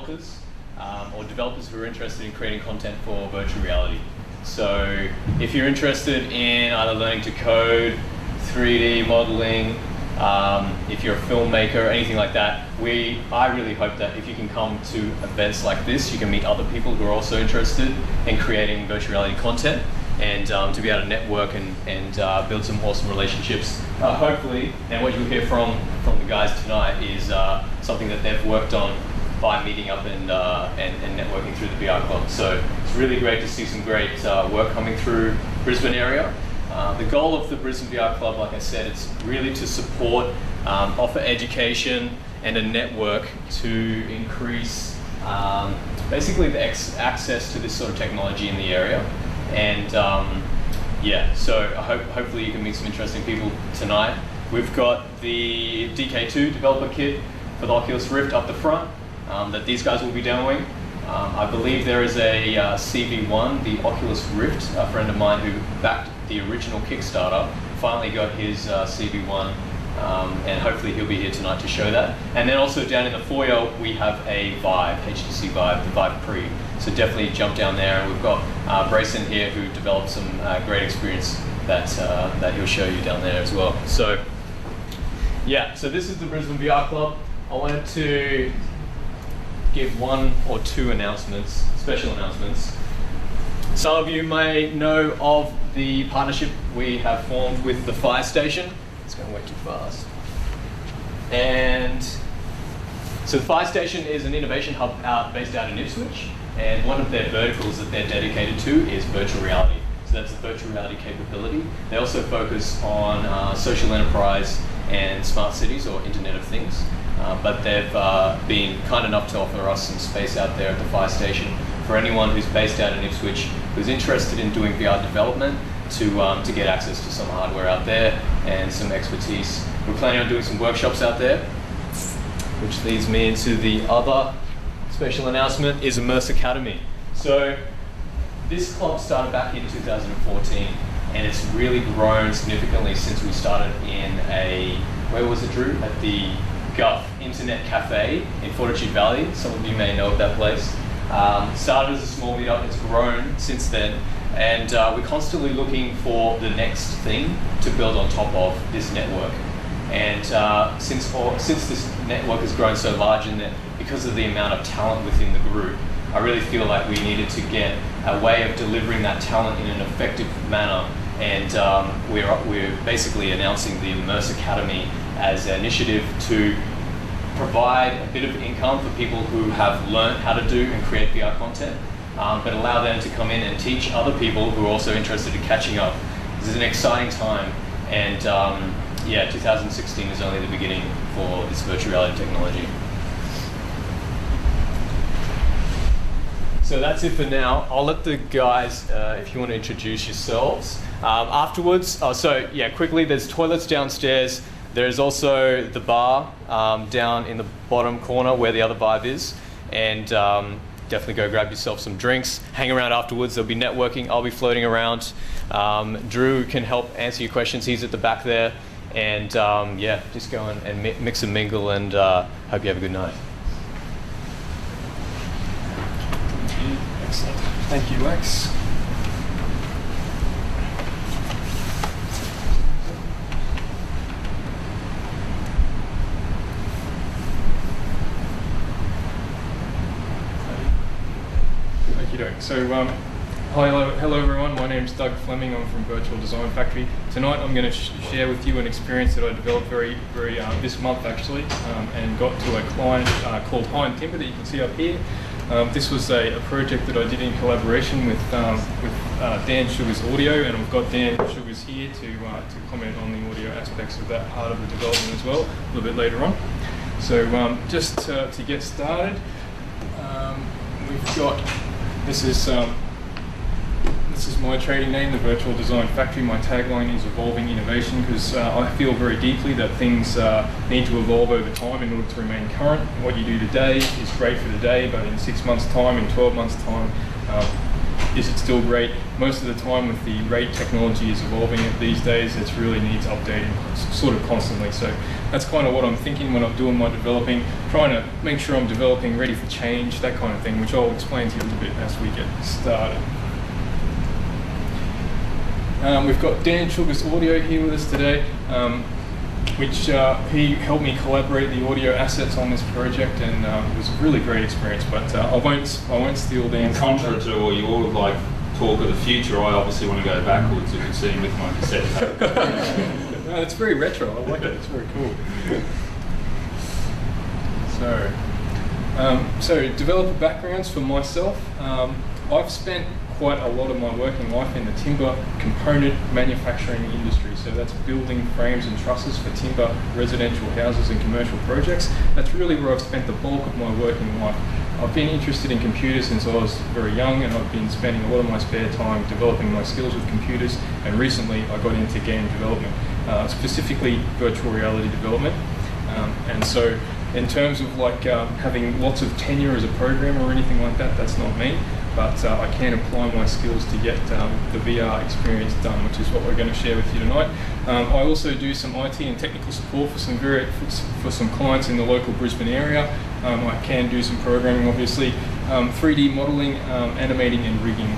developers or developers who are interested in creating content for virtual reality. So if you're interested in either learning to code, 3D modeling, if you're a filmmaker, anything like that, I really hope that if you can come to events like this, you can meet other people who are also interested in creating virtual reality content, and to be able to network and build some awesome relationships. Hopefully, and what you'll hear from the guys tonight is something that they've worked on by meeting up and networking through the VR Club. So it's really great to see some great work coming through Brisbane area. The goal of the Brisbane VR Club, like I said, it's really to support, offer education and a network to increase basically the access to this sort of technology in the area. And yeah, so hopefully you can meet some interesting people tonight. We've got the DK2 developer kit for the Oculus Rift up the front that these guys will be demoing. I believe there is a CV1, the Oculus Rift. A friend of mine who backed the original Kickstarter finally got his CV1, and hopefully he'll be here tonight to show that. And then also down in the foyer we have a Vive, HTC Vive, the Vive Pre. So definitely jump down there, and we've got Brayson here who developed some great experience that he'll show you down there as well. So yeah, so this is the Brisbane VR Club. I wanted to give one or two announcements, special announcements. Some of you may know of the partnership we have formed with the fire station. It's going way too fast. And so the fire station is an innovation hub based out in Ipswich, and one of their verticals that they're dedicated to is virtual reality. So that's the virtual reality capability. They also focus on social enterprise and smart cities, or Internet of Things. But they've been kind enough to offer us some space out there at the fire station for anyone who's based out in Ipswich who's interested in doing VR development to get access to some hardware out there and some expertise. We're planning on doing some workshops out there, which leads me into the other special announcement is Immerse Academy. So this club started back in 2014, and it's really grown significantly since we started in where was it, Drew? At the Guff Internet Cafe in Fortitude Valley. Some of you may know of that place. Started as a small meetup, it's grown since then, and we're constantly looking for the next thing to build on top of this network. And since this network has grown so large, and that because of the amount of talent within the group, I really feel like we needed to get a way of delivering that talent in an effective manner. And we're basically announcing the Immerse Academy as an initiative to provide a bit of income for people who have learned how to do and create VR content, but allow them to come in and teach other people who are also interested in catching up. This is an exciting time, and yeah, 2016 is only the beginning for this virtual reality technology. So that's it for now. I'll let the guys, if you want to introduce yourselves. Afterwards, so yeah, quickly, there's toilets downstairs. There's also the bar down in the bottom corner where the other Vive is, and definitely go grab yourself some drinks. Hang around afterwards. There'll be networking. I'll be floating around. Drew can help answer your questions. He's at the back there, and yeah, just go and mix and mingle, and hope you have a good night. Excellent. Thank you, Lex. So, hello everyone, my name's Doug Fleming, I'm from Virtual Design Factory. Tonight I'm going to share with you an experience that I developed this month actually, and got to a client called High & Timber that you can see up here. This was a project that I did in collaboration with Dan Sugar's Audio, and I've got Dan Sugar's here to comment on the audio aspects of that part of the development as well, a little bit later on. So just to get started, we've got, this is my trading name, the Virtual Design Factory. My tagline is evolving innovation, because I feel very deeply that things need to evolve over time in order to remain current. What you do today is great for today, but in 6 months' time, in 12 months' time, is it still great? Most of the time with the rate technology is evolving these days, it really needs updating sort of constantly. So that's kind of what I'm thinking when I'm doing my developing, trying to make sure I'm developing ready for change, that kind of thing, which I'll explain to you a little bit as we get started. We've got Dan Sugar's Audio here with us today, which he helped me collaborate the audio assets on this project, and it was a really great experience. But I won't steal Dan's Contrary to all your like talk of the future, I obviously want to go backwards. You can see with my cassette tape. No, it's very retro. I like it. It's very cool. So developer backgrounds for myself. I've spent quite a lot of my working life in the timber component manufacturing industry. So that's building frames and trusses for timber, residential houses and commercial projects. That's really where I've spent the bulk of my working life. I've been interested in computers since I was very young, and I've been spending a lot of my spare time developing my skills with computers, and recently I got into game development, specifically virtual reality development. And so in terms of like having lots of tenure as a programmer or anything like that, that's not me. But I can apply my skills to get the VR experience done, which is what we're going to share with you tonight. I also do some IT and technical support for some clients in the local Brisbane area. I can do some programming, obviously, 3D modelling, animating and rigging.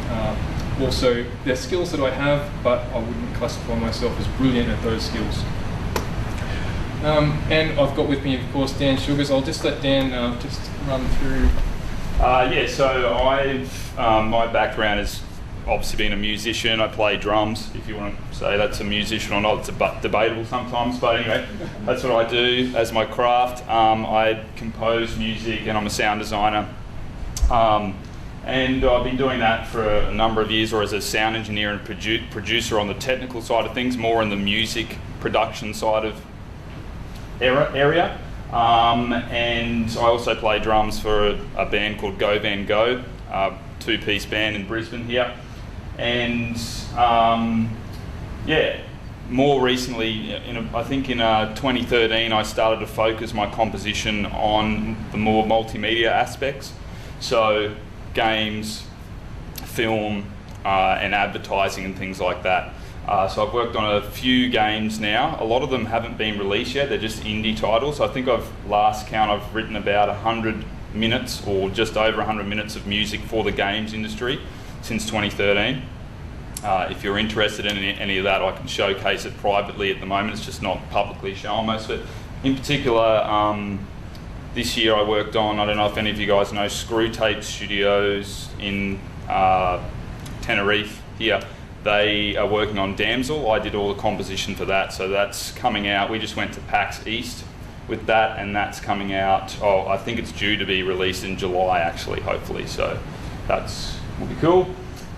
Also, they're skills that I have, but I wouldn't classify myself as brilliant at those skills. And I've got with me, of course, Dan Sugars. I'll just let Dan just run through. Yeah, so my background has obviously been a musician. I play drums. If you want to say that's a musician or not, it's debatable sometimes. But anyway, that's what I do as my craft. I compose music and I'm a sound designer. And I've been doing that for a number of years, or as a sound engineer and producer on the technical side of things, more in the music production side of area. And I also play drums for a band called Go Van Go, a two-piece band in Brisbane here. And yeah, more recently, I think in 2013, I started to focus my composition on the more multimedia aspects. So games, film, and advertising and things like that. So I've worked on a few games now. A lot of them haven't been released yet. They're just indie titles. I think I've written about 100 minutes or just over 100 minutes of music for the games industry since 2013. If you're interested in any of that, I can showcase it privately at the moment. It's just not publicly shown, most of it. In particular, this year I worked on, I don't know if any of you guys know, Screw Tape Studios in Tenerife here. They are working on Damsel. I did all the composition for that, so that's coming out. We just went to PAX East with that, and that's coming out, I think it's due to be released in July actually, hopefully, so that's will be cool.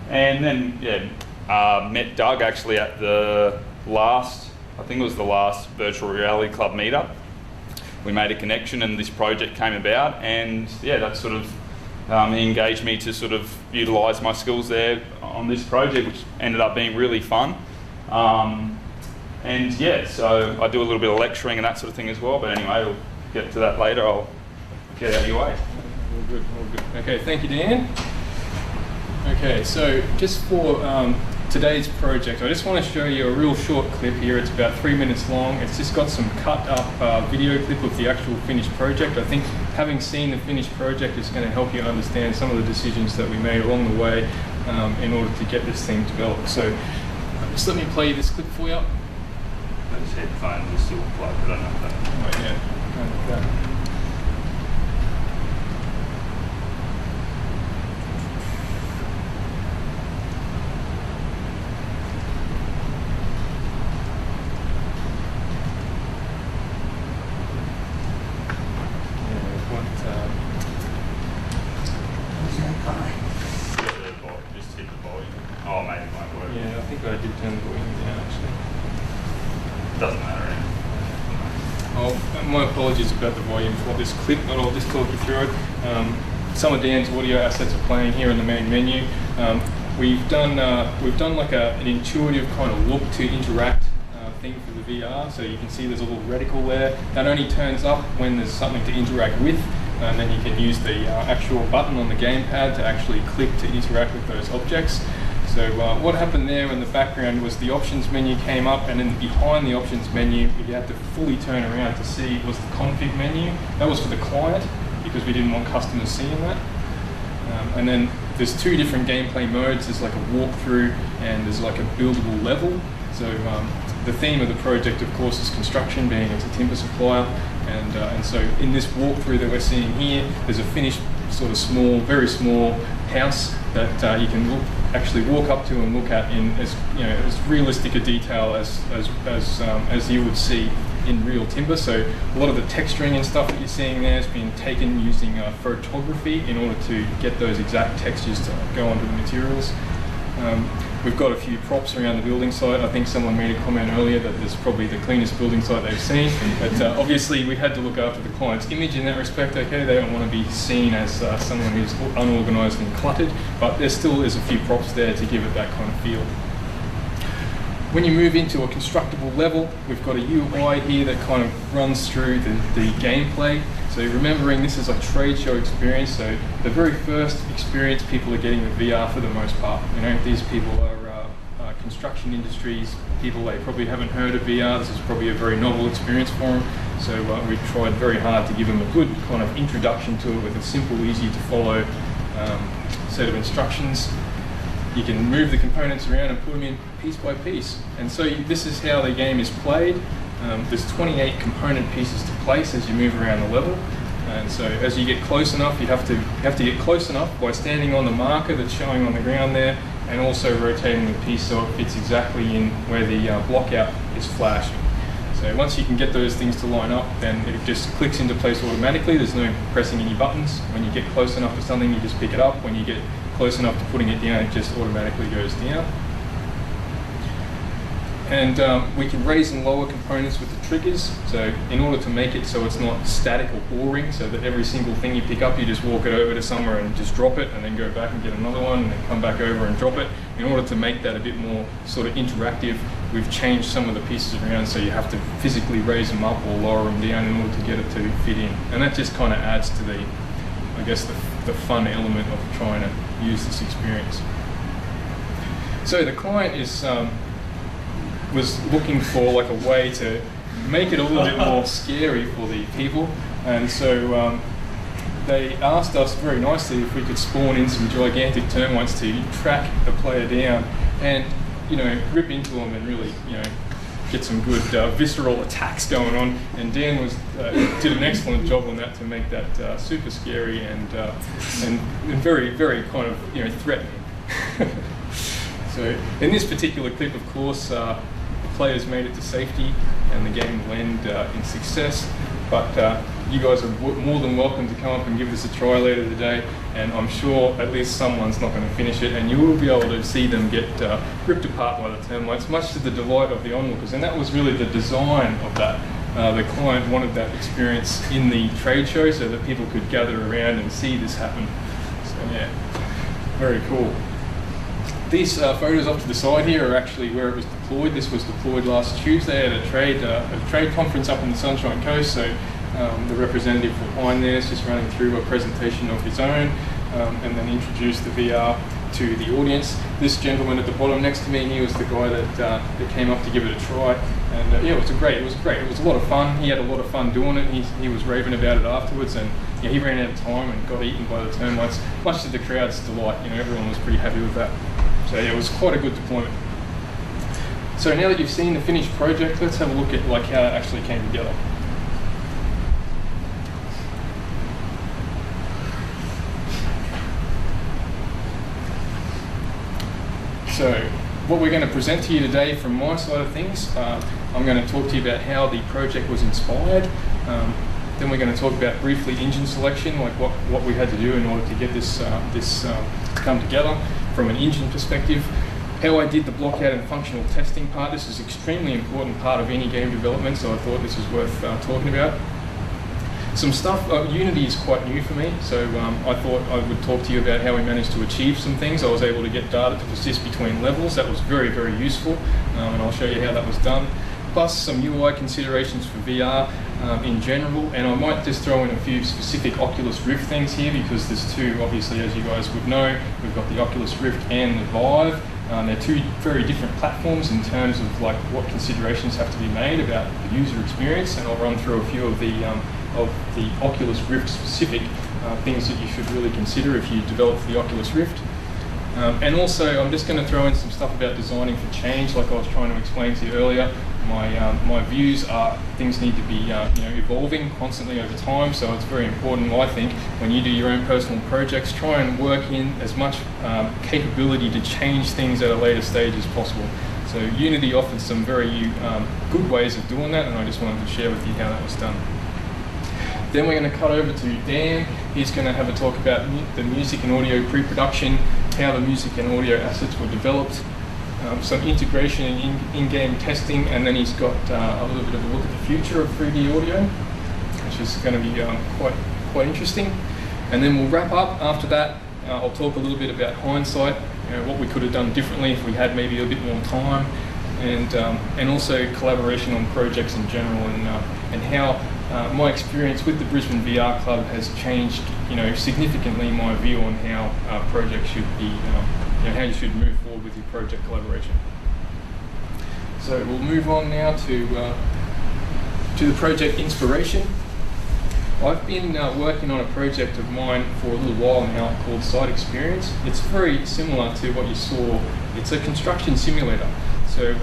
And then, yeah, met Doug actually at the last Virtual Reality Club meetup. We made a connection and this project came about, and yeah, that sort of he engaged me to sort of utilise my skills there on this project, which ended up being really fun. And yeah, so I do a little bit of lecturing and that sort of thing as well, but anyway, we'll get to that later. I'll get out of your way. All good, all good. Okay, thank you, Dan. Okay, so just for today's project, I just want to show you a real short clip here. It's about 3 minutes long. It's just got some cut up video clip of the actual finished project. I think having seen the finished project is going to help you understand some of the decisions that we made along the way in order to get this thing developed. So just let me play this clip for you. Those headphones are still plugged, I don't know if that. Right, yeah. Just hit the volume. Oh, maybe it might work. Yeah, I think I did turn the volume down actually. Doesn't matter. Oh, my apologies about the volume for this clip, but I'll just talk you through it. Some of Dan's audio assets are playing here in the main menu. We've done like an intuitive kind of look to interact thing for the VR. So you can see there's a little reticle there that only turns up when there's something to interact with. and then you can use the actual button on the gamepad to actually click to interact with those objects. So what happened there in the background was the options menu came up, and then behind the options menu you had to fully turn around to see was the config menu. That was for the client because we didn't want customers seeing that. And then there's two different gameplay modes. There's like a walkthrough and there's like a buildable level. So the theme of the project, of course, is construction, being it's a timber supplier. And so in this walkthrough that we're seeing here, there's a finished sort of small, very small house that you can actually walk up to and look at in as realistic a detail as you would see in real timber. So a lot of the texturing and stuff that you're seeing there has been taken using photography in order to get those exact textures to go onto the materials. We've got a few props around the building site. I think someone made a comment earlier that this is probably the cleanest building site they've seen, but obviously we had to look after the client's image in that respect. Okay, they don't want to be seen as someone who's unorganised and cluttered, but there still is a few props there to give it that kind of feel. When you move into a constructible level, we've got a UI here that kind of runs through the gameplay. So remembering this is a trade show experience, so the very first experience people are getting with VR for the most part. You know, these people are construction industries, people they probably haven't heard of VR. This is probably a very novel experience for them. So we tried very hard to give them a good kind of introduction to it with a simple, easy to follow set of instructions. You can move the components around and put them in piece by piece. And so this is how the game is played. There's 28 component pieces to place as you move around the level. And so as you get close enough, you have to get close enough by standing on the marker that's showing on the ground there, and also rotating the piece so it fits exactly in where the block out is flashing. So once you can get those things to line up, then it just clicks into place automatically. There's no pressing any buttons. When you get close enough to something, you just pick it up. When you get close enough to putting it down, it just automatically goes down. And we can raise and lower components with the triggers. So in order to make it so it's not static or boring, so that every single thing you pick up, you just walk it over to somewhere and just drop it, and then go back and get another one, and then come back over and drop it. In order to make that a bit more sort of interactive, we've changed some of the pieces around, so you have to physically raise them up or lower them down in order to get it to fit in. And that just kind of adds to the, I guess, the fun element of trying to use this experience. So the client was looking for like a way to make it a little bit more scary for the people, and so they asked us very nicely if we could spawn in some gigantic termites to track the player down and, you know, rip into them and really, you know, get some good visceral attacks going on. And Dan did an excellent job on that to make that super scary and very, very kind of, you know, threatening. So in this particular clip, of course, the players made it to safety and the game will end in success. But you guys are more than welcome to come up and give this a try later today, and I'm sure at least someone's not going to finish it, and you will be able to see them get ripped apart by the termites, much to the delight of the onlookers. And that was really the design of that. The client wanted that experience in the trade show so that people could gather around and see this happen. So yeah, very cool. These photos off to the side here are actually where it was deployed. This was deployed last Tuesday at a trade conference up in the Sunshine Coast. So the representative behind there is just running through a presentation of his own, and then introduced the VR to the audience. This gentleman at the bottom next to me, he was the guy that came up to give it a try. And yeah, it was great. It was a lot of fun. He had a lot of fun doing it. He was raving about it afterwards, and yeah, he ran out of time and got eaten by the termites, much to the crowd's delight. You know, everyone was pretty happy with that. So yeah, it was quite a good deployment. So now that you've seen the finished project, let's have a look at like how it actually came together. So what we're going to present to you today from my side of things, I'm going to talk to you about how the project was inspired. Then we're going to talk about briefly engine selection, like what we had to do in order to get this come together from an engine perspective. How I did the block out and functional testing part. This is an extremely important part of any game development, so I thought this was worth talking about. Some stuff, Unity is quite new for me, so I thought I would talk to you about how we managed to achieve some things. I was able to get data to persist between levels. That was very, very useful, and I'll show you how that was done. Plus some UI considerations for VR, in general, and I might just throw in a few specific Oculus Rift things here because there's two, obviously, as you guys would know. We've got the Oculus Rift and the Vive. They're two very different platforms in terms of like what considerations have to be made about the user experience, and I'll run through a few of the Oculus Rift specific things that you should really consider if you develop the Oculus Rift. And also, I'm just going to throw in some stuff about designing for change, like I was trying to explain to you earlier. My views are things need to be evolving constantly over time, so it's very important, I think, when you do your own personal projects, try and work in as much capability to change things at a later stage as possible. So Unity offers some very good ways of doing that, and I just wanted to share with you how that was done. Then we're going to cut over to Dan. He's going to have a talk about the music and audio pre-production, how the music and audio assets were developed, some integration and in-game testing, and then he's got a little bit of a look at the future of 3D audio, which is going to be quite interesting. And then we'll wrap up. After that, I'll talk a little bit about hindsight, what we could have done differently if we had maybe a bit more time, and also collaboration on projects in general, and how my experience with the Brisbane VR Club has changed, significantly my view on how projects should be, how you should move forward with your project collaboration. So we'll move on now to the project inspiration. I've been working on a project of mine for a little while now called Site Experience. It's very similar to what you saw. It's a construction simulator. So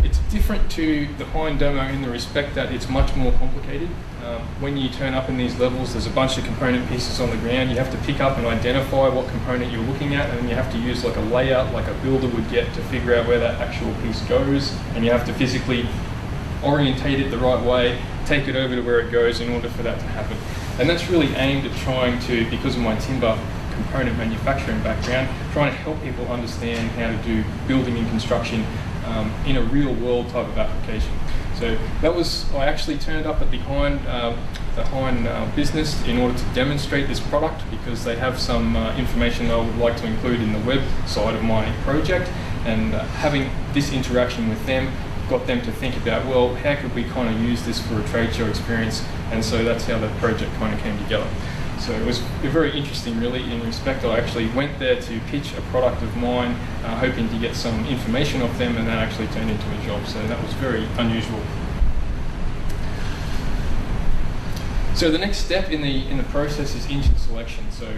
it's different to the Hind demo in the respect that it's much more complicated. When you turn up in these levels, there's a bunch of component pieces on the ground. You have to pick up and identify what component you're looking at, and then you have to use like a layout like a builder would get to figure out where that actual piece goes, and you have to physically orientate it the right way, take it over to where it goes in order for that to happen. And that's really aimed at trying to, because of my timber component manufacturing background, trying to help people understand how to do building and construction in a real world type of application. So that was, I actually turned up at the Hind business in order to demonstrate this product, because they have some information that I would like to include in the web side of my project, and having this interaction with them got them to think about, well, how could we kind of use this for a trade show experience, and so that's how the project kind of came together. So it was very interesting, really, in respect. I actually went there to pitch a product of mine, hoping to get some information off them, and that actually turned into a job. So that was very unusual. So the next step in the process is engine selection. So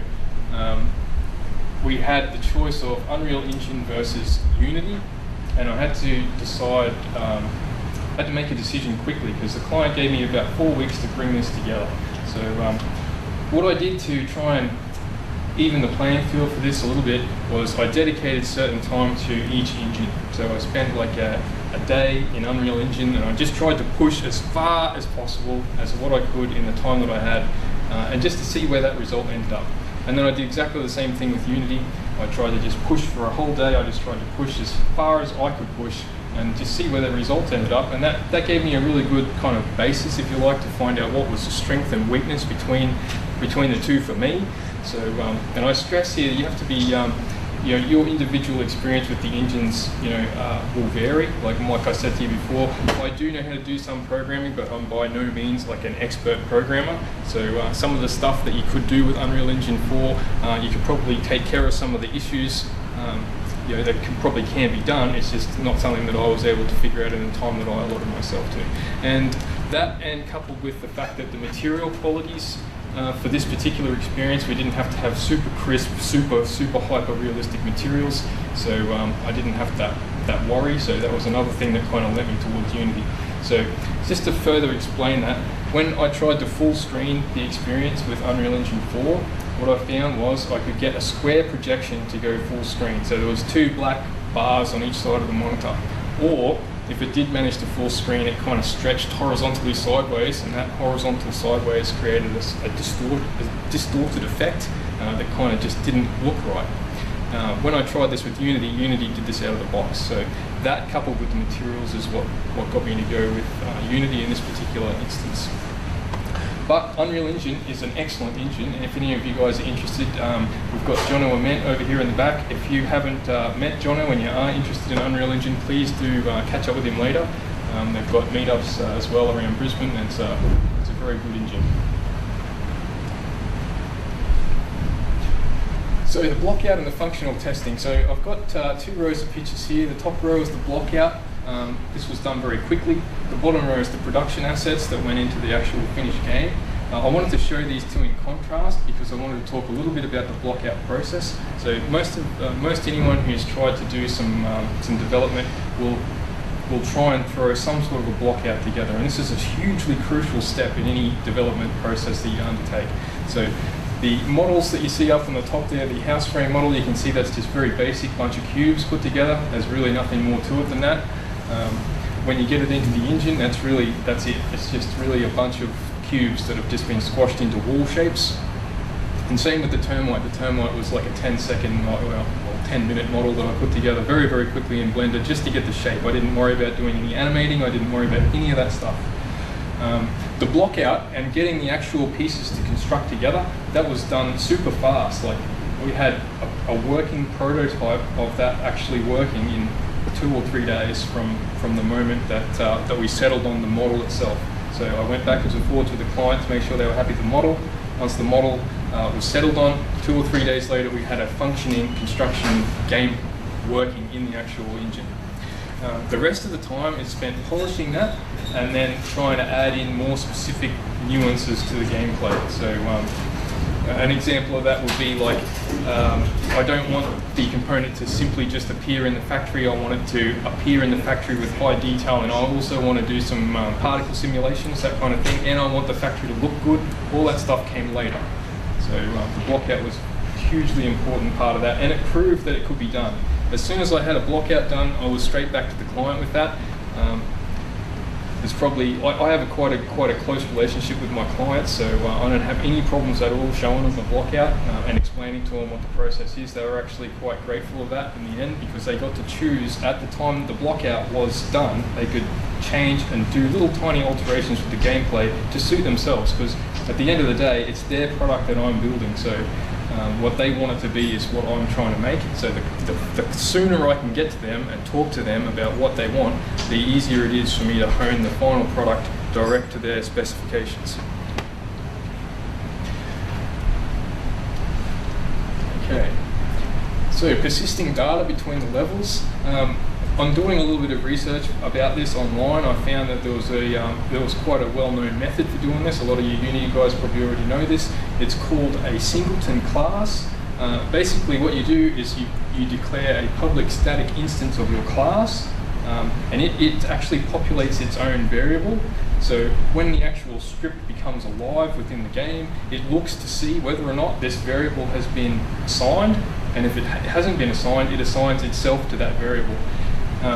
we had the choice of Unreal Engine versus Unity, and I had to decide. I had to make a decision quickly because the client gave me about 4 weeks to bring this together. So what I did to try and even the playing field for this a little bit was I dedicated certain time to each engine. So I spent like a day in Unreal Engine, and I just tried to push as far as possible as what I could in the time that I had, and just to see where that result ended up. And then I did exactly the same thing with Unity. I tried to just push for a whole day. I just tried to push as far as I could push and just see where the results ended up, and that gave me a really good kind of basis, if you like, to find out what was the strength and weakness between the two for me. So, and I stress here, you have to be, your individual experience with the engines, will vary. Like I said to you before, I do know how to do some programming, but I'm by no means like an expert programmer. So some of the stuff that you could do with Unreal Engine 4, you could probably take care of some of the issues that probably can be done. It's just not something that I was able to figure out in the time that I allotted myself to. And that, and coupled with the fact that the material qualities for this particular experience, we didn't have to have super crisp, super hyper realistic materials, so I didn't have that worry. So that was another thing that kind of led me towards Unity. So just to further explain that, when I tried to full screen the experience with Unreal Engine 4, what I found was I could get a square projection to go full screen. So there was 2 black bars on each side of the monitor. Or if it did manage to full screen, it kind of stretched horizontally sideways, and that horizontal sideways created a distorted effect that kind of just didn't look right. When I tried this with Unity, Unity did this out of the box. So that, coupled with the materials, is what got me to go with Unity in this particular instance. But Unreal Engine is an excellent engine, and if any of you guys are interested, we've got Jono Ament over here in the back. If you haven't met Jono and you are interested in Unreal Engine, please do catch up with him later. They've got meetups as well around Brisbane, and it's a very good engine. So the blockout and the functional testing. So I've got 2 rows of pictures here. The top row is the blockout. This was done very quickly. The bottom row is the production assets that went into the actual finished game. I wanted to show these two in contrast because I wanted to talk a little bit about the blockout process. So most anyone who's tried to do some development will try and throw some sort of a blockout together, and this is a hugely crucial step in any development process that you undertake. So the models that you see up on the top there, the house frame model, you can see that's just very basic bunch of cubes put together. There's really nothing more to it than that. When you get it into the engine, that's it. It's just really a bunch of cubes that have just been squashed into wall shapes. And same with the Termite. The Termite was like a 10-minute model that I put together very, very quickly in Blender just to get the shape. I didn't worry about doing any animating. I didn't worry about any of that stuff. The blockout and getting the actual pieces to construct together, that was done super fast. Like, we had a working prototype of that actually working in 2 or 3 days from the moment that we settled on the model itself. So I went backwards and forwards with the client to make sure they were happy with the model. Once the model was settled on, 2 or 3 days later we had a functioning construction game working in the actual engine. The rest of the time is spent polishing that and then trying to add in more specific nuances to the gameplay. So an example of that would be like, I don't want the component to simply just appear in the factory. I want it to appear in the factory with high detail, and I also want to do some particle simulations, that kind of thing, and I want the factory to look good. All that stuff came later. So the blockout was a hugely important part of that, and it proved that it could be done. As soon as I had a blockout done, I was straight back to the client with that. I have quite a close relationship with my clients, so I don't have any problems at all showing them the blockout and explaining to them what the process is. They were actually quite grateful of that in the end, because they got to choose at the time the blockout was done. They could change and do little tiny alterations with the gameplay to suit themselves, because at the end of the day, it's their product that I'm building. So what they want it to be is what I'm trying to make. So the sooner I can get to them and talk to them about what they want, the easier it is for me to hone the final product direct to their specifications. Okay, so persisting data between the levels. I'm doing a little bit of research about this online. I found that there was quite a well-known method for doing this. A lot of you uni guys probably already know this. It's called a singleton class. Basically what you do is you declare a public static instance of your class, and it actually populates its own variable. So when the actual script becomes alive within the game, it looks to see whether or not this variable has been assigned, and if it hasn't been assigned, it assigns itself to that variable.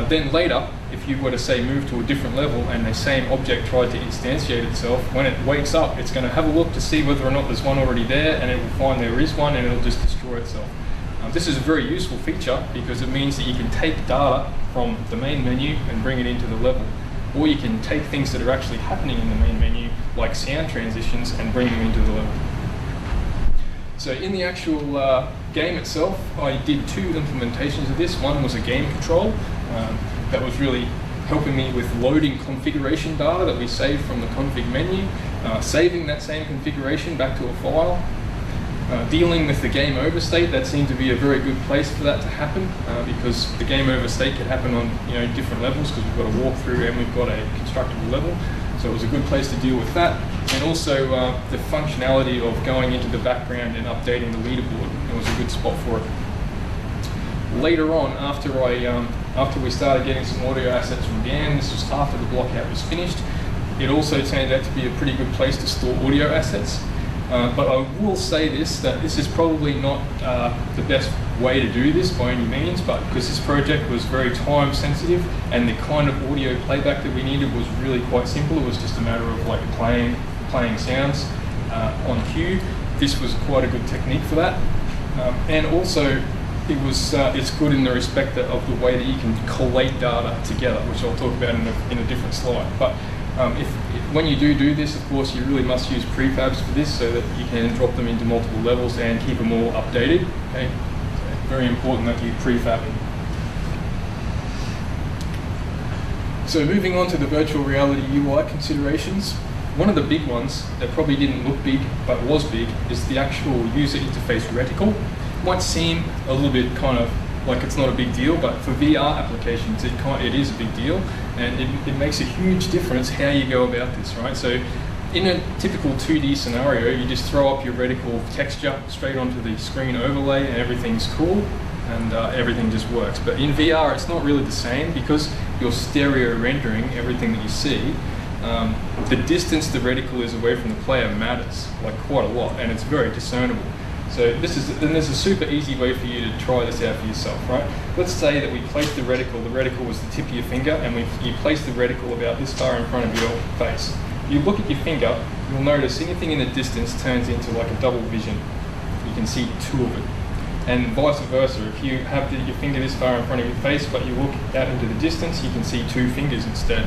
Then later, if you were to say move to a different level and the same object tried to instantiate itself, when it wakes up, it's going to have a look to see whether or not there's one already there, and it will find there is one, and it'll just destroy itself. This is a very useful feature because it means that you can take data from the main menu and bring it into the level. Or you can take things that are actually happening in the main menu, like sound transitions, and bring them into the level. So in the actual game itself, I did 2 implementations of this. One was a game control that was really helping me with loading configuration data that we saved from the config menu, saving that same configuration back to a file, dealing with the game over state. That seemed to be a very good place for that to happen, because the game over state could happen on different levels, because we've got a walkthrough and we've got a constructible level. So it was a good place to deal with that. And also the functionality of going into the background and updating the leaderboard. It was a good spot for it. Later on, after we started getting some audio assets from Dan, this was after the blockout was finished, it also turned out to be a pretty good place to store audio assets. But I will say that this is probably not the best way to do this by any means, but because this project was very time sensitive and the kind of audio playback that we needed was really quite simple. It was just a matter of like playing sounds on cue. This was quite a good technique for that. And also it's good in the respect of the way that you can collate data together, which I'll talk about in a different slide. But when you do this, of course, you really must use prefabs for this so that you can drop them into multiple levels and keep them all updated. Okay? So very important that you prefab it. So moving on to the virtual reality UI considerations, one of the big ones that probably didn't look big but was big is the actual user interface reticle. It might seem a little bit kind of like it's not a big deal, but for VR applications it is a big deal, and it makes a huge difference how you go about this, right? So in a typical 2D scenario, you just throw up your reticle texture straight onto the screen overlay and everything's cool, and everything just works. But in VR, it's not really the same because you're stereo rendering everything that you see. The distance the reticle is away from the player matters, like quite a lot, and it's very discernible. So there's a super easy way for you to try this out for yourself, right? Let's say that we place the reticle was the tip of your finger, and you place the reticle about this far in front of your face. You look at your finger, you'll notice anything in the distance turns into like a double vision. You can see two of it. And vice versa, if you have your finger this far in front of your face, but you look out into the distance, you can see two fingers instead.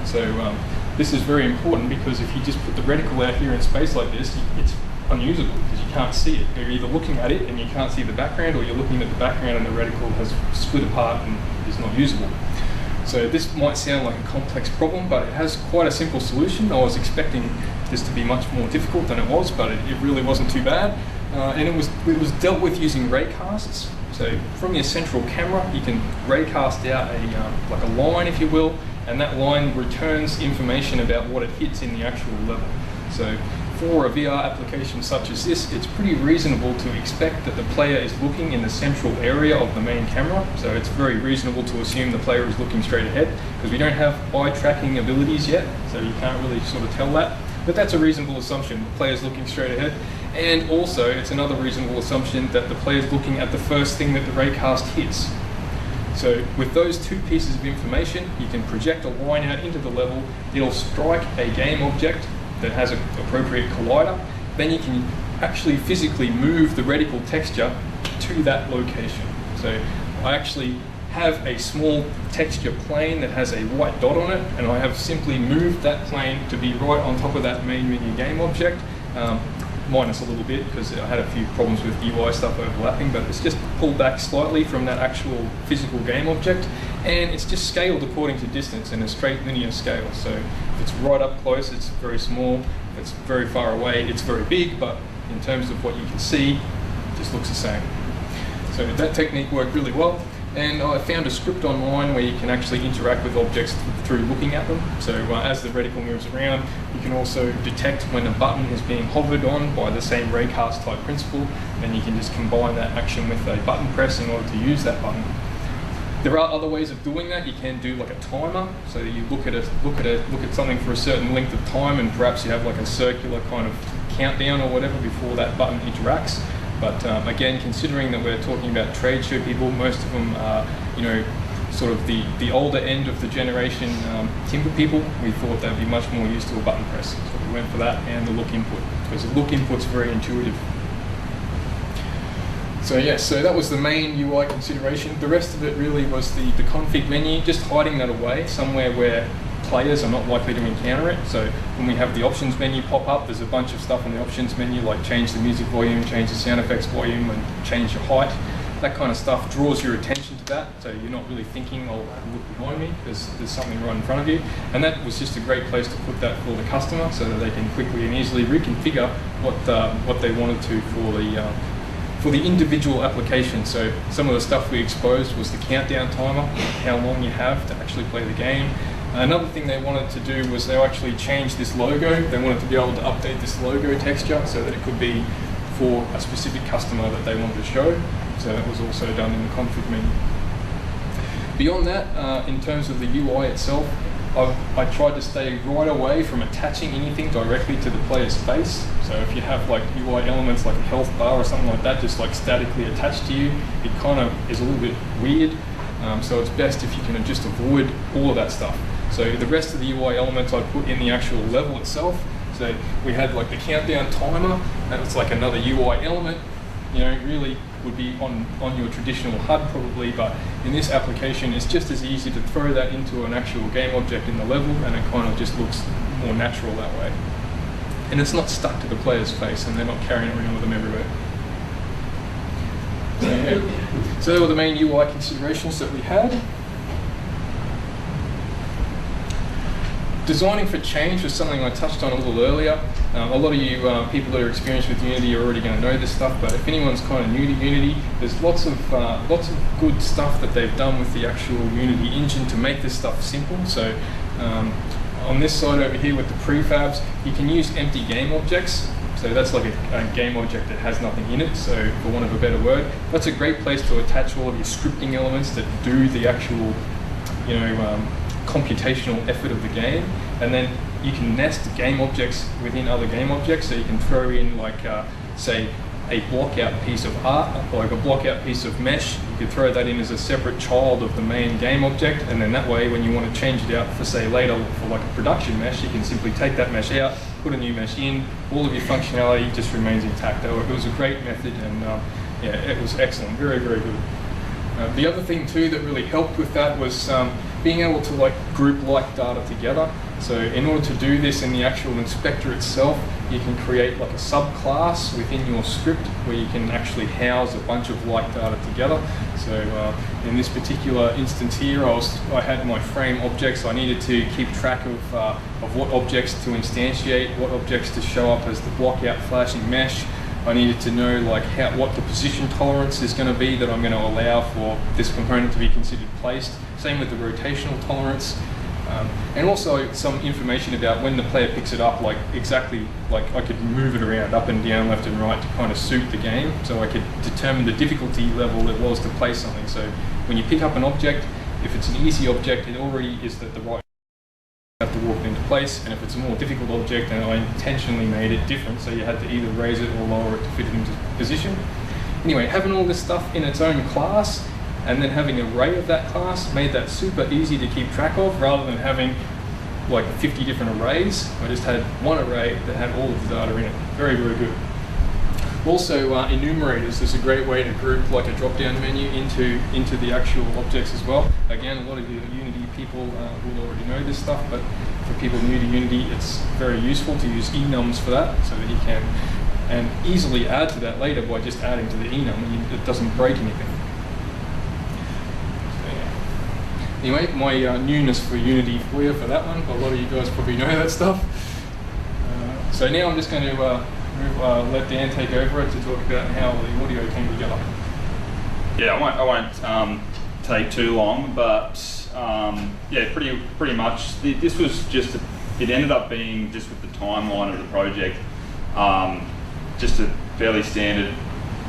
So this is very important because if you just put the reticle out here in space like this, it's unusable because you can't see it. You're either looking at it and you can't see the background, or you're looking at the background and the reticle has split apart and is not usable. So this might sound like a complex problem, but it has quite a simple solution. I was expecting this to be much more difficult than it was, but it really wasn't too bad. And it was dealt with using raycasts. So from your central camera, you can raycast out like a line, if you will, and that line returns information about what it hits in the actual level. So for a VR application such as this, it's pretty reasonable to expect that the player is looking in the central area of the main camera. So it's very reasonable to assume the player is looking straight ahead, because we don't have eye tracking abilities yet, so you can't really sort of tell that. But that's a reasonable assumption, the player's looking straight ahead. And also, it's another reasonable assumption that the player's looking at the first thing that the raycast hits. So with those two pieces of information, you can project a line out into the level, it'll strike a game object that has an appropriate collider, then you can actually physically move the reticle texture to that location. So I actually have a small texture plane that has a white dot on it, and I have simply moved that plane to be right on top of that main menu game object, minus a little bit because I had a few problems with UI stuff overlapping, but it's just pulled back slightly from that actual physical game object, and it's just scaled according to distance in a straight linear scale. So if it's right up close, it's very small. If it's very far away, it's very big, but in terms of what you can see, it just looks the same. So that technique worked really well. And I found a script online where you can actually interact with objects through looking at them. So as the reticle moves around, you can also detect when a button is being hovered on by the same raycast type principle, and you can just combine that action with a button press in order to use that button. There are other ways of doing that. You can do like a timer, so you look at something for a certain length of time, and perhaps you have like a circular kind of countdown or whatever before that button interacts. But again, considering that we're talking about trade show people, most of them are, sort of the older end of the generation timber people, we thought they'd be much more used to a button press. So we went for that and the look input, because the look input's very intuitive. So yeah, so that was the main UI consideration. The rest of it really was the config menu, just hiding that away somewhere where players are not likely to encounter it. So when we have the options menu pop up, there's a bunch of stuff in the options menu, like change the music volume, change the sound effects volume, and change your height. That kind of stuff draws your attention to that, so you're not really thinking, oh, look behind me, there's something right in front of you. And that was just a great place to put that for the customer, so that they can quickly and easily reconfigure what they wanted to for the individual application. So some of the stuff we exposed was the countdown timer, how long you have to actually play the game. Another thing they wanted to do was they actually change this logo. They wanted to be able to update this logo texture so that it could be for a specific customer that they wanted to show. So that was also done in the config menu. Beyond that, in terms of the UI itself, I tried to stay right away from attaching anything directly to the player's face. So if you have like UI elements like a health bar or something like that just like statically attached to you, it kind of is a little bit weird. So it's best if you can just avoid all of that stuff. So the rest of the UI elements I put in the actual level itself. So we had like the countdown timer, and it's like another UI element. Really would be on your traditional HUD probably, but in this application it's just as easy to throw that into an actual game object in the level, and it kind of just looks more natural that way. And it's not stuck to the player's face, and they're not carrying it around with them everywhere. So, yeah. So they were the main UI considerations that we had. Designing for change was something I touched on a little earlier. A lot of you people that are experienced with Unity are already going to know this stuff, but if anyone's kind of new to Unity, there's lots of good stuff that they've done with the actual Unity engine to make this stuff simple. So on this side over here with the prefabs, you can use empty game objects. So that's like a game object that has nothing in it, so for want of a better word. That's a great place to attach all of your scripting elements that do the actual, computational effort of the game. And then you can nest game objects within other game objects, so you can throw in like, say, a block-out piece of art, like a block-out piece of mesh. You could throw that in as a separate child of the main game object, and then that way when you want to change it out for, say, later for like a production mesh, you can simply take that mesh out, put a new mesh in, all of your functionality just remains intact. It was a great method, and yeah, it was excellent, very, very good. The other thing too that really helped with that was being able to like group like data together. So in order to do this in the actual inspector itself, you can create like a subclass within your script where you can actually house a bunch of like data together. So in this particular instance here, I had my frame objects. I needed to keep track of what objects to instantiate, what objects to show up as the block out flashing mesh. I needed to know like what the position tolerance is going to be that I'm going to allow for this component to be considered placed. Same with the rotational tolerance. And also some information about when the player picks it up, like exactly, like I could move it around up and down, left and right to kind of suit the game. So I could determine the difficulty level it was to place something. So when you pick up an object, if it's an easy object, it already is at the right, have to walk it into place. And if it's a more difficult object, then I intentionally made it different. So you had to either raise it or lower it to fit it into position. Anyway, having all this stuff in its own class, and then having an array of that class made that super easy to keep track of, rather than having like 50 different arrays. I just had one array that had all of the data in it. Very, very good. Also, enumerators is a great way to group like a drop-down menu into the actual objects as well. Again, a lot of you Unity people will already know this stuff, but for people new to Unity, it's very useful to use enums for that, so that you can easily add to that later by just adding to the enum, and it doesn't break anything. Anyway, my newness for Unity for you for that one. A lot of you guys probably know that stuff. So now I'm just going to let Dan take over it to talk about how the audio came together. Yeah, I won't take too long, but yeah, pretty much. This was just it ended up being just with the timeline of the project, just a fairly standard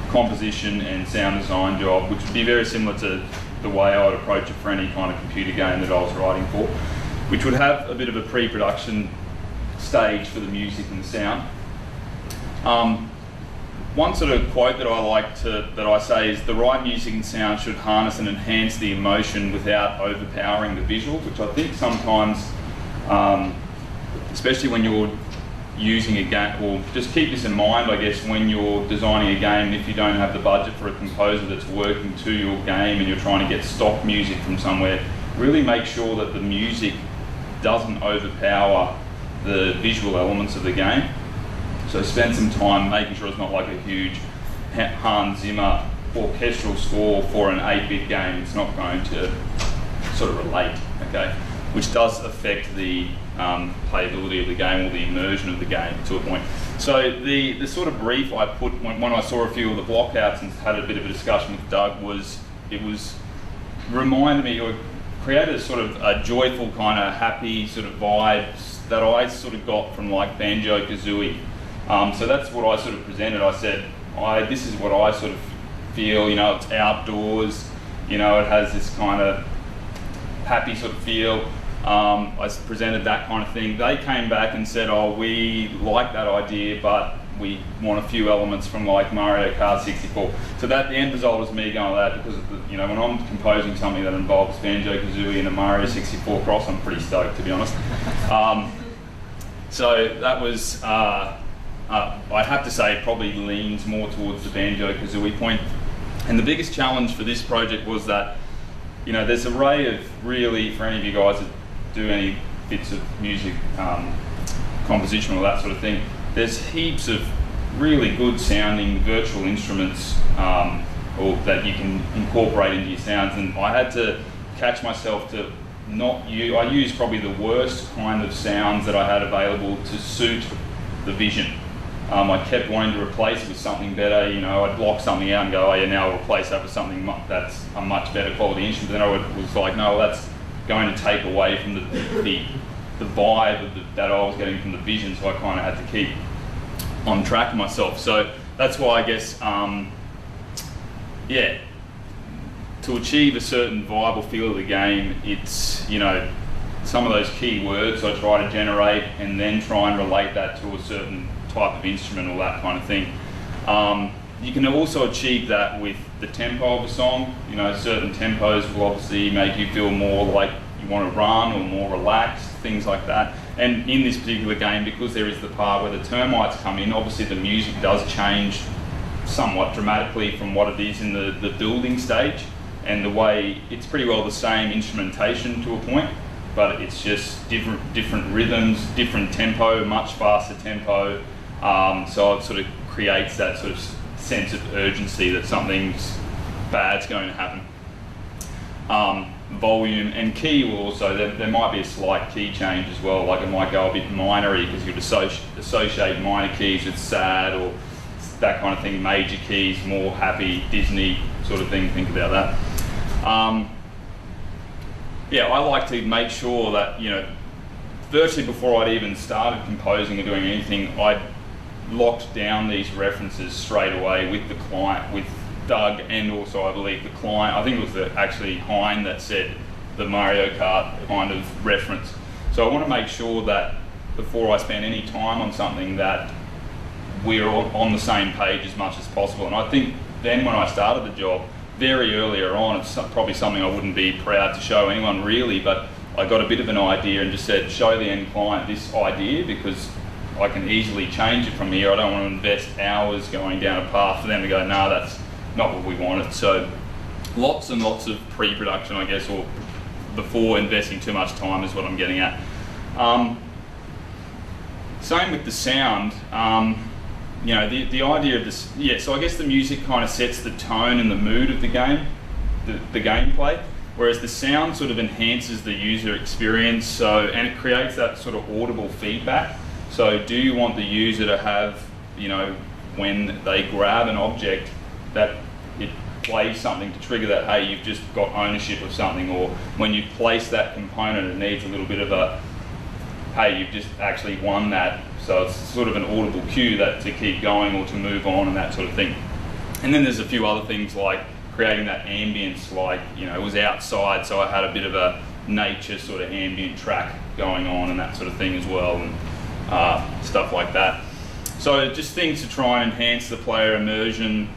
composition and sound design job, which would be very similar to the way I would approach it for any kind of computer game that I was writing for, which would have a bit of a pre-production stage for the music and the sound. One sort of quote that I like that I say is, the right music and sound should harness and enhance the emotion without overpowering the visual, which I think sometimes, especially when you're using a game, or just keep this in mind, I guess, when you're designing a game, if you don't have the budget for a composer that's working to your game and you're trying to get stock music from somewhere, really make sure that the music doesn't overpower the visual elements of the game. So spend some time making sure it's not like a huge Hans Zimmer orchestral score for an 8-bit game. It's not going to sort of relate, okay? Which does affect the playability of the game or the immersion of the game to a point. So the sort of brief I put when I saw a few of the blockouts and had a bit of a discussion with Doug was, reminded me, or created a sort of a joyful kind of happy sort of vibes that I sort of got from like Banjo-Kazooie. So that's what I sort of presented. I said, this is what I sort of feel, it's outdoors, it has this kind of happy sort of feel. I presented that kind of thing. They came back and said, we like that idea, but we want a few elements from like Mario Kart 64. So that the end result is me going with that, because when I'm composing something that involves Banjo-Kazooie and a Mario 64 cross, I'm pretty stoked, to be honest. So that was, I'd have to say, probably leans more towards the Banjo-Kazooie point. And the biggest challenge for this project was that, there's an array of, really, for any of you guys that do any bits of music, composition or that sort of thing, there's heaps of really good sounding virtual instruments or that you can incorporate into your sounds, and I had to catch myself to I used probably the worst kind of sounds that I had available to suit the vision. I kept wanting to replace it with something better. I'd block something out and go, oh yeah, now I'll replace that with something that's a much better quality instrument. Then I was like, no, that's going to take away from the vibe that I was getting from the vision. So I kind of had to keep on track of myself. So that's why I guess, to achieve a certain vibe or feel of the game, it's, some of those key words I try to generate and then try and relate that to a certain type of instrument or that kind of thing. You can also achieve that with the tempo of a song. Certain tempos will obviously make you feel more like you want to run or more relaxed, things like that. And in this particular game, because there is the part where the termites come in, obviously the music does change somewhat dramatically from what it is in the building stage. And the way, it's pretty well the same instrumentation to a point, but it's just different rhythms, different tempo, much faster tempo. So it sort of creates that sort of sense of urgency that something's bad's going to happen. Volume and key will also, there might be a slight key change as well, like it might go a bit minory because you'd associate minor keys with sad or that kind of thing, major keys, more happy, Disney sort of thing, think about that. I like to make sure that, virtually before I'd even started composing or doing anything, I'd locked down these references straight away with the client, with Doug, and also I believe the client. I think it was actually Hein that said the Mario Kart kind of reference. So I want to make sure that before I spend any time on something that we're on the same page as much as possible. And I think then when I started the job, very earlier on, it's probably something I wouldn't be proud to show anyone really, but I got a bit of an idea and just said, show the end client this idea because I can easily change it from here. I don't want to invest hours going down a path for them to go, no, that's not what we wanted. So lots and lots of pre-production, I guess, or before investing too much time is what I'm getting at. Same with the sound. The idea of this, so I guess the music kind of sets the tone and the mood of the game, the gameplay, whereas the sound sort of enhances the user experience, and it creates that sort of audible feedback. So do you want the user to have, when they grab an object, that it plays something to trigger that, hey, you've just got ownership of something, or when you place that component, it needs a little bit of a, hey, you've just actually won that. So it's sort of an audible cue that to keep going or to move on and that sort of thing. And then there's a few other things like creating that ambience, like, it was outside, so I had a bit of a nature sort of ambient track going on and that sort of thing as well, and stuff like that. So just things to try and enhance the player immersion.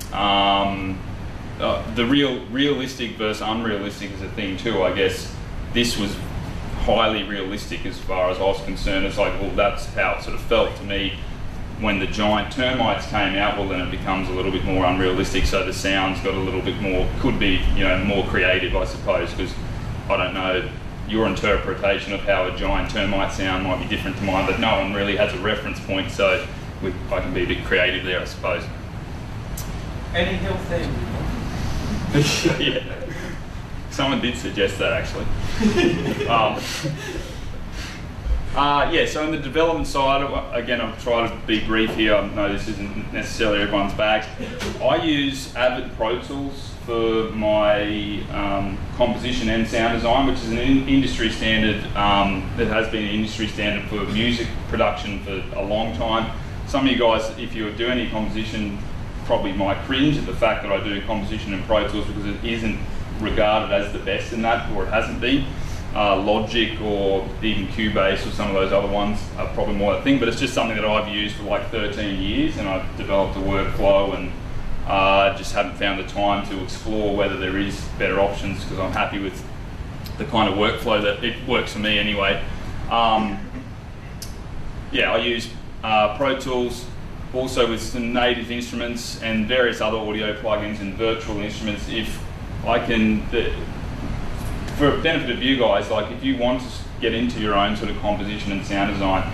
The realistic versus unrealistic is a thing too, I guess. This was highly realistic as far as I was concerned. It's like, well, that's how it sort of felt to me. When the giant termites came out, well, then it becomes a little bit more unrealistic, so the sounds got a little bit more, could be, more creative, I suppose, because I don't know, your interpretation of how a giant termite sound might be different to mine, but no one really has a reference point, so I can be a bit creative there, I suppose. Any hill theme? Yeah. Someone did suggest that, actually. So on the development side, again, I'll try to be brief here. I know this isn't necessarily everyone's bag. I use Avid Pro Tools for my composition and sound design, which is an industry standard that has been an industry standard for music production for a long time. Some of you guys, if you do any composition, probably might cringe at the fact that I do composition in Pro Tools because it isn't regarded as the best in that, or it hasn't been. Logic or even Cubase or some of those other ones are probably more that thing, but it's just something that I've used for like 13 years and I've developed a workflow, and just haven't found the time to explore whether there is better options because I'm happy with the kind of workflow that it works for me anyway. I use Pro Tools also with some native instruments and various other audio plugins and virtual instruments. If I can, for the benefit of you guys, like if you want to get into your own sort of composition and sound design,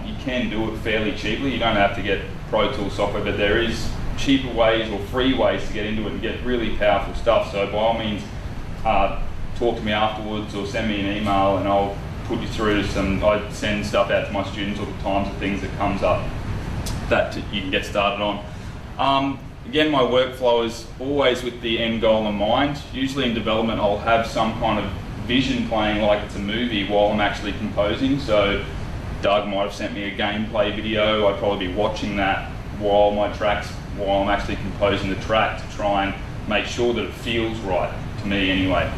you can do it fairly cheaply. You don't have to get Pro Tools software, but there is cheaper ways or free ways to get into it and get really powerful stuff. So by all means, talk to me afterwards or send me an email, and I'll put you through to some. I send stuff out to my students all the time, of things that comes up that you can get started on. Again, my workflow is always with the end goal in mind. Usually in development, I'll have some kind of vision playing like it's a movie while I'm actually composing. So Doug might have sent me a gameplay video. I'd probably be watching that while I'm actually composing the track to try and make sure that it feels right to me anyway.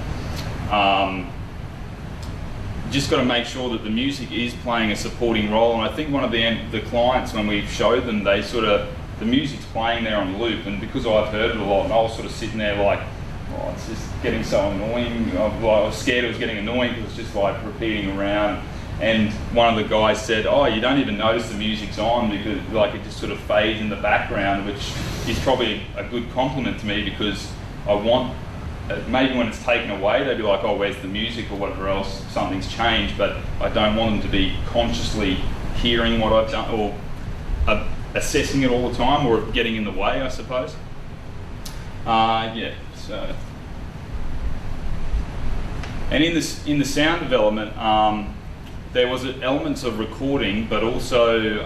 Just got to make sure that the music is playing a supporting role, and I think one of the clients, when we showed them, the music's playing there on loop, and because I've heard it a lot, and I was sort of sitting there like, oh, it's just getting so annoying. I was scared it was getting annoying because it's just like repeating around. And one of the guys said, oh, you don't even notice the music's on because like it just sort of fades in the background, which is probably a good compliment to me, because I want, maybe when it's taken away, they'd be like, oh, where's the music or whatever else, something's changed, but I don't want them to be consciously hearing what I've done or assessing it all the time, or getting in the way, I suppose. Yeah, so. And in the sound development, there was elements of recording, but also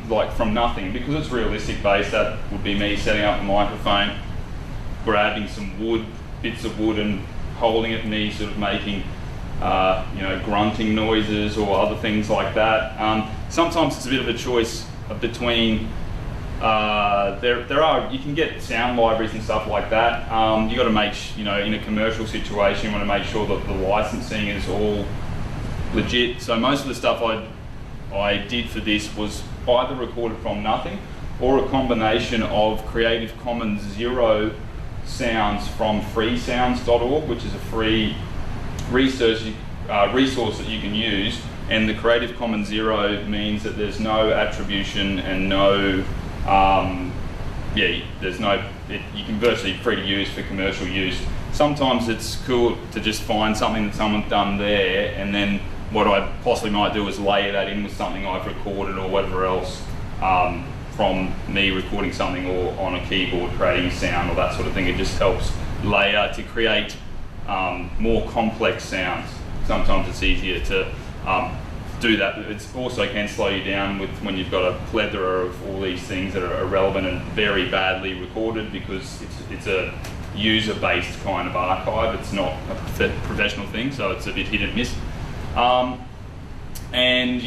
like from nothing, because it's realistic based. That would be me setting up the microphone, grabbing some wood, bits of wood, and holding it, me sort of making grunting noises or other things like that. Sometimes it's a bit of a choice between you can get sound libraries and stuff like that. You got to make in a commercial situation, you want to make sure that the licensing is all legit. So most of the stuff I did for this was either recorded from nothing or a combination of Creative Commons Zero sounds from freesounds.org, which is a free resource that you can use. And the Creative Commons Zero means that there's no attribution and no, you can virtually free to use for commercial use. Sometimes it's cool to just find something that someone's done there, and then what I possibly might do is layer that in with something I've recorded or whatever else, from me recording something or on a keyboard creating sound or that sort of thing. It just helps layer to create more complex sounds. Sometimes it's easier to do that, but it also can slow you down when you've got a plethora of all these things that are irrelevant and very badly recorded, because it's a user-based kind of archive. It's not a professional thing, so it's a bit hit and miss. And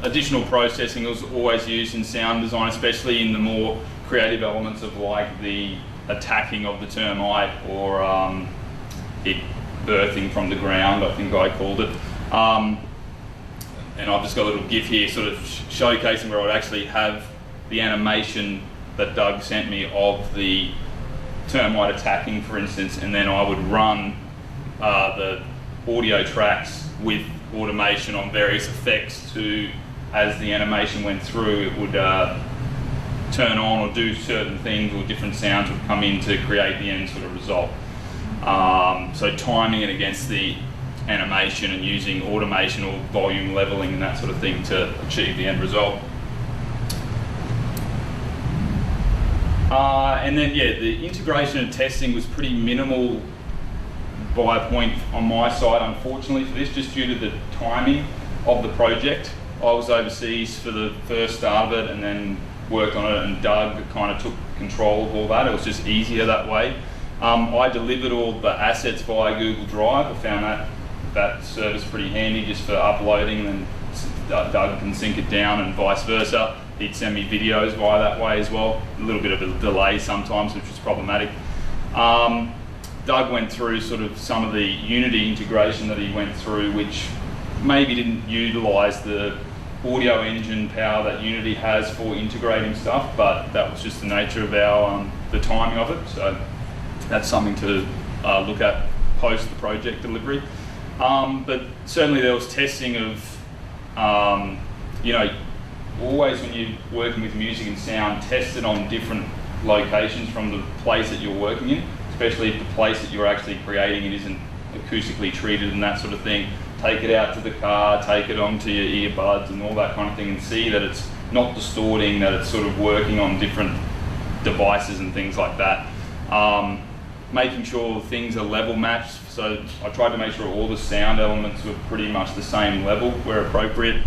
additional processing was always used in sound design, especially in the more creative elements of like the attacking of the termite or it birthing from the ground, I think I called it. And I've just got a little GIF here sort of showcasing where I'd actually have the animation that Doug sent me of the termite attacking, for instance, and then I would run the audio tracks with automation on various effects to, as the animation went through, it would turn on or do certain things, or different sounds would come in to create the end sort of result. So timing it against the animation and using automation or volume leveling and that sort of thing to achieve the end result. And then the integration and testing was pretty minimal by a point on my side, unfortunately, for this, just due to the timing of the project. I was overseas for the first start of it and then worked on it, and Doug kind of took control of all that. It was just easier that way. I delivered all the assets via Google Drive. I found that service pretty handy just for uploading, and then Doug can sync it down and vice versa. He'd send me videos via that way as well. A little bit of a delay sometimes, which was problematic. Doug went through sort of some of the Unity integration that he went through, which maybe didn't utilise the audio engine power that Unity has for integrating stuff, but that was just the nature of the timing of it. So that's something to look at post the project delivery. But certainly there was testing of, always when you're working with music and sound, test it on different locations from the place that you're working in, especially if the place that you're actually creating it isn't acoustically treated and that sort of thing. Take it out to the car, take it onto your earbuds and all that kind of thing, and see that it's not distorting, that it's sort of working on different devices and things like that. making sure things are level matched. So I tried to make sure all the sound elements were pretty much the same level where appropriate.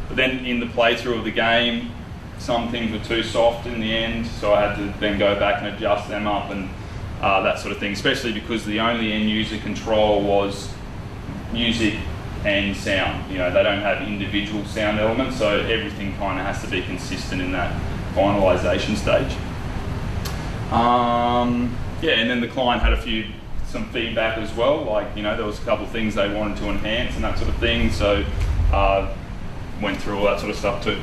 But then in the playthrough of the game, some things were too soft in the end, so I had to then go back and adjust them up and that sort of thing, especially because the only end user control was music and sound. You know, they don't have individual sound elements, so everything kind of has to be consistent in that finalization stage. Yeah, and then the client had some feedback as well, like, you know, there was a couple of things they wanted to enhance and that sort of thing, so went through all that sort of stuff too.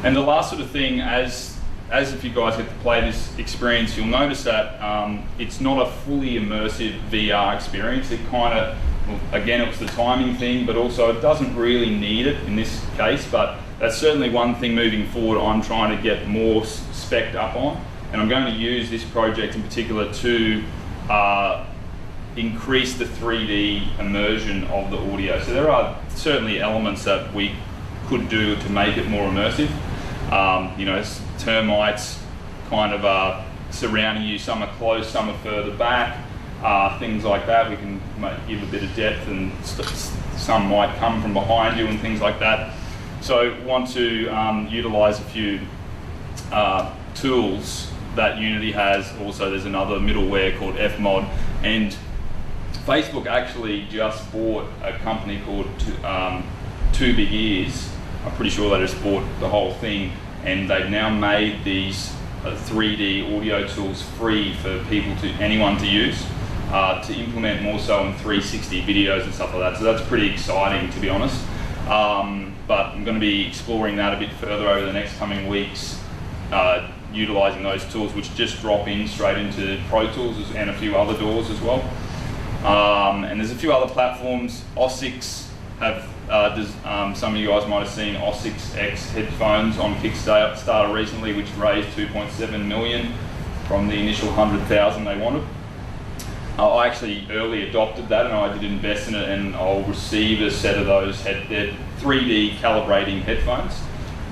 And the last sort of thing, as if you guys get to play this experience, you'll notice that it's not a fully immersive VR experience. It kind of, well, again, it was the timing thing, but also it doesn't really need it in this case, but that's certainly one thing moving forward I'm trying to get more spec'd up on. And I'm going to use this project in particular to increase the 3D immersion of the audio. So there are certainly elements that we could do to make it more immersive. You know, termites kind of surrounding you, some are close, some are further back, things like that. We can give a bit of depth, and some might come from behind you and things like that. So want to utilise a few tools that Unity has. Also, there's another middleware called Fmod, and Facebook actually just bought a company called Two Big Ears. I'm pretty sure they just bought the whole thing, and they've now made these 3D audio tools free for anyone to use, to implement more so in 360 videos and stuff like that. So that's pretty exciting, to be honest. But I'm going to be exploring that a bit further over the next coming weeks, utilising those tools, which just drop in straight into Pro Tools and a few other doors as well. And there's a few other platforms. Osix have, some of you guys might have seen Osix X headphones on Kickstarter recently, which raised 2.7 million from the initial 100,000 they wanted. I actually early adopted that, and I did invest in it, and I'll receive a set of those 3D calibrating headphones,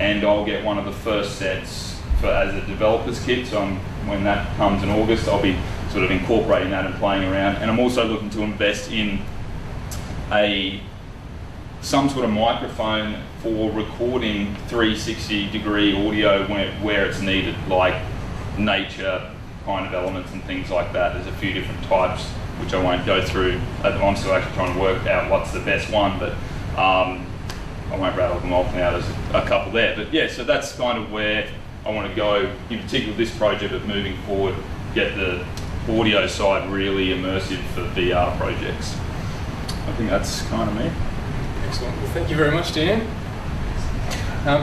and I'll get one of the first sets as a developer's kit. So when that comes in August, I'll be sort of incorporating that and playing around. And I'm also looking to invest in some sort of microphone for recording 360-degree audio where it's needed, like nature kind of elements and things like that. There's a few different types, which I won't go through. I'm still actually trying to work out what's the best one, but I won't rattle them off now. There's a couple there. But yeah, so that's kind of where I want to go, in particular with this project, but moving forward, get the audio side really immersive for VR projects. I think that's kind of me. Excellent. Well, thank you very much, Dan.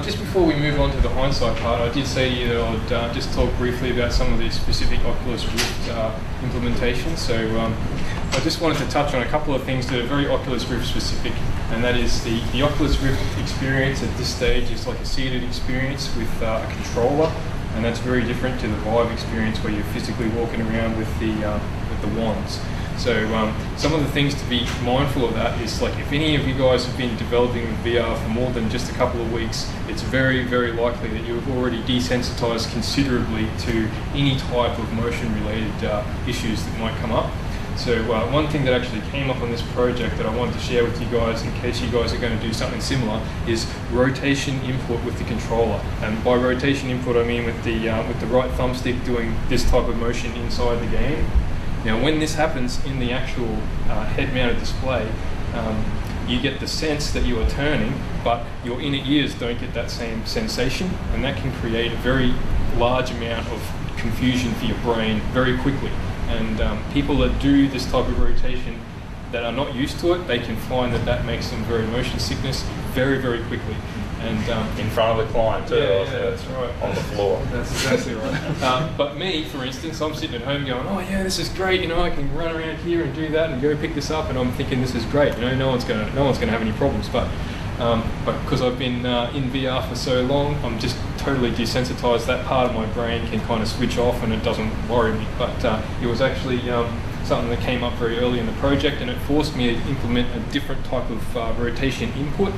Just before we move on to the hindsight part, I did say to you that I'd just talk briefly about some of the specific Oculus Rift implementations. So I just wanted to touch on a couple of things that are very Oculus Rift specific, and that is the Oculus Rift experience at this stage is like a seated experience with a controller, and that's very different to the Vive experience where you're physically walking around with the wands. So some of the things to be mindful of that is, like, if any of you guys have been developing with VR for more than just a couple of weeks, it's very, very likely that you have already desensitized considerably to any type of motion-related issues that might come up. So one thing that actually came up on this project that I wanted to share with you guys, in case you guys are going to do something similar, is rotation input with the controller. And by rotation input, I mean with the right thumbstick doing this type of motion inside the game. Now, when this happens in the actual head-mounted display, you get the sense that you are turning, but your inner ears don't get that same sensation, and that can create a very large amount of confusion for your brain very quickly. And people that do this type of rotation that are not used to it, they can find that makes them very motion sickness very, very quickly. And in front of the client too. Yeah, that's right. On the floor. That's exactly right. But me, for instance, I'm sitting at home going, oh yeah, this is great. You know, I can run around here and do that and go pick this up, and I'm thinking this is great. You know, no one's gonna have any problems. But because I've been in VR for so long, I'm just totally desensitized. That part of my brain can kind of switch off, and it doesn't worry me. But it was actually something that came up very early in the project, and it forced me to implement a different type of rotation input,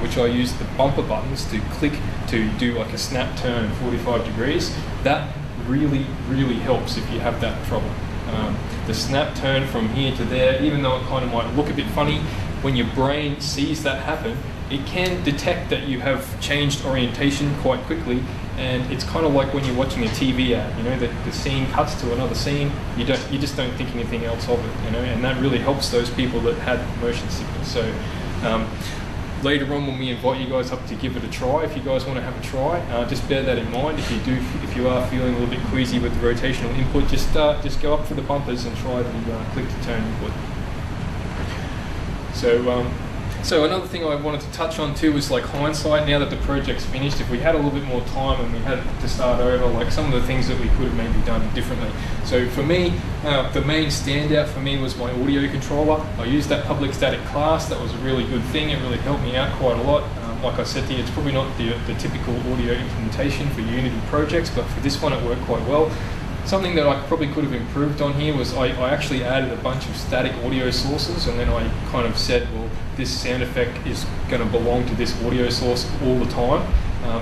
which I used the bumper buttons to click to do like a snap turn 45 degrees. That really, really helps if you have that trouble. The snap turn from here to there, even though it kind of might look a bit funny, when your brain sees that happen, it can detect that you have changed orientation quite quickly, and it's kind of like when you're watching a TV ad, you know, the scene cuts to another scene, you just don't think anything else of it, you know, and that really helps those people that had motion sickness. So later on, when we invite you guys up to give it a try, if you guys want to have a try, just bear that in mind. If you are feeling a little bit queasy with the rotational input, just go up for the bumpers and try the click to turn input. So another thing I wanted to touch on too was like hindsight. Now that the project's finished, if we had a little bit more time and we had to start over, like some of the things that we could have maybe done differently. So for me, the main standout for me was my audio controller. I used that public static class. That was a really good thing. It really helped me out quite a lot. Like I said to you, it's probably not the typical audio implementation for Unity projects, but for this one it worked quite well. Something that I probably could have improved on here was I actually added a bunch of static audio sources, and then I kind of said, well, this sound effect is going to belong to this audio source all the time.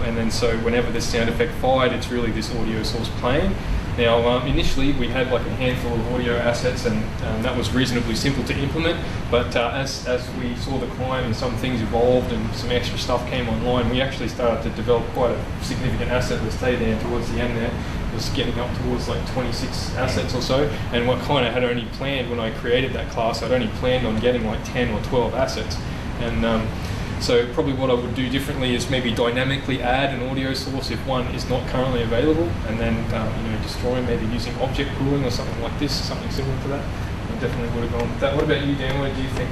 And then so whenever this sound effect fired, it's really this audio source playing. Now, initially we had like a handful of audio assets, and that was reasonably simple to implement. But as we saw the client and some things evolved and some extra stuff came online, we actually started to develop quite a significant asset list there towards the end there. It was getting up towards like 26 assets or so. And what kind of had only planned when I created that class, I'd only planned on getting like 10 or 12 assets. And so probably what I would do differently is maybe dynamically add an audio source if one is not currently available, and then destroy maybe using object pooling or something like this, something similar to that. I definitely would have gone with that. What about you, Dan? What do you think?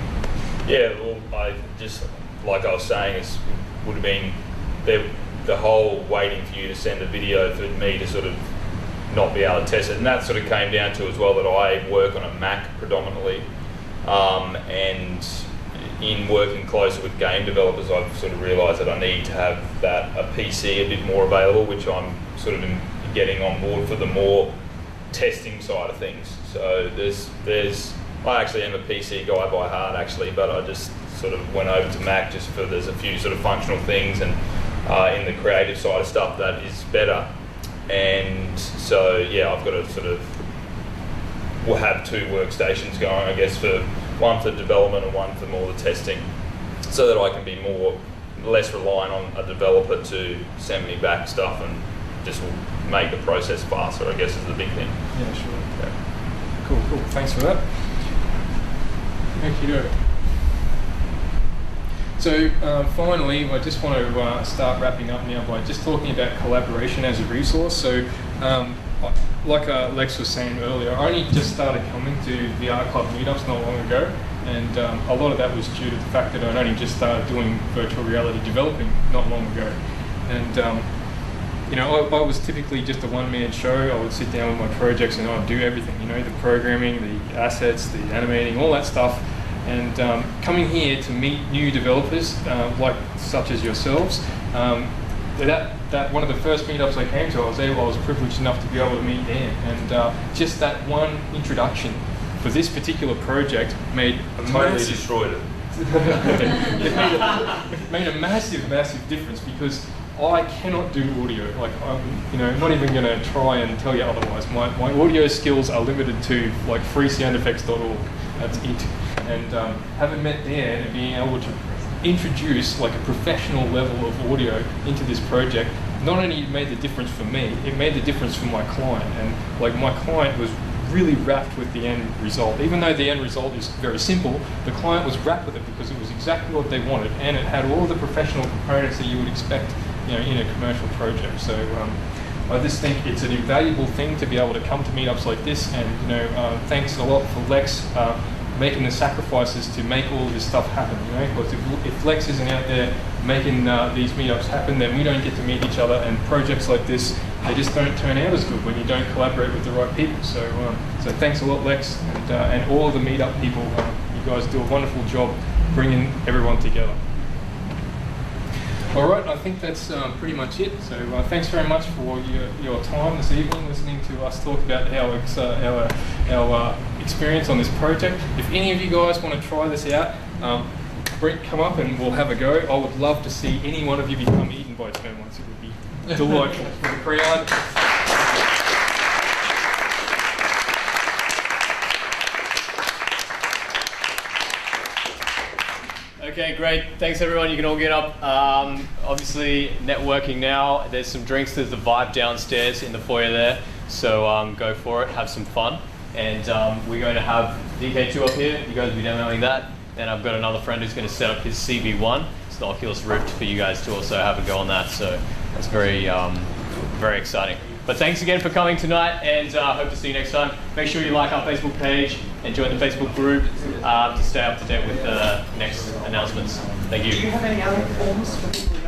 Yeah, well, I just, like I was saying, it would have been the whole waiting for you to send a video for me to sort of not be able to test it, and that sort of came down to as well that I work on a Mac predominantly, and in working closer with game developers, I've sort of realised that I need to have a PC a bit more available, which I'm sort of getting on board for the more testing side of things. So I actually am a PC guy by heart actually, but I just sort of went over to Mac just for there's a few sort of functional things, and in the creative side of stuff that is better. And so yeah, I've got to we'll have two workstations going, I guess, for one for development and one for more the testing, so that I can be less reliant on a developer to send me back stuff, and just will make the process faster, I guess, is the big thing. Yeah, sure. Yeah. Cool. Thanks for that. Thank you. So finally, I just want to start wrapping up now by just talking about collaboration as a resource. So like Lex was saying earlier, I only just started coming to VR Club meetups not long ago, and a lot of that was due to the fact that I'd only just started doing virtual reality developing not long ago. And I was typically just a one-man show. I would sit down with my projects and I'd do everything, the programming, the assets, the animating, all that stuff. And coming here to meet new developers, such as yourselves, that one of the first meetups I came to, I was privileged enough to be able to meet Dan, and just that one introduction for this particular project made a Totally destroyed it. It made a massive difference, because I cannot do audio. Like, I'm not even going to try and tell you otherwise. My audio skills are limited to like freesoundeffects.org. That's it. And having met Dan and being able to introduce like a professional level of audio into this project, not only made the difference for me, it made the difference for my client. And like, my client was really wrapped with the end result. Even though the end result is very simple, the client was wrapped with it because it was exactly what they wanted, and it had all of the professional components that you would expect, in a commercial project. So I just think it's an invaluable thing to be able to come to meetups like this, and thanks a lot for Lex making the sacrifices to make all of this stuff happen. Because if Lex isn't out there making these meetups happen, then we don't get to meet each other, and projects like this, they just don't turn out as good when you don't collaborate with the right people. So thanks a lot, Lex, and all of the meetup people. You guys do a wonderful job bringing everyone together. All right, I think that's pretty much it. So thanks very much for your time this evening, listening to us talk about our experience on this project. If any of you guys want to try this out, come up and we'll have a go. I would love to see any one of you become eaten by termites. It would be delightful for the crowd. Okay, great. Thanks everyone. You can all get up. Obviously, networking now. There's some drinks. There's the Vibe downstairs in the foyer there. So go for it. Have some fun. And we're going to have DK2 up here. You guys will be demoing that. And I've got another friend who's going to set up his CB1. It's the Oculus Rift for you guys to also have a go on that. So that's very, very exciting. But thanks again for coming tonight, and hope to see you next time. Make sure you like our Facebook page and join the Facebook group to stay up to date with the next announcements. Thank you. Do you have any other forms for people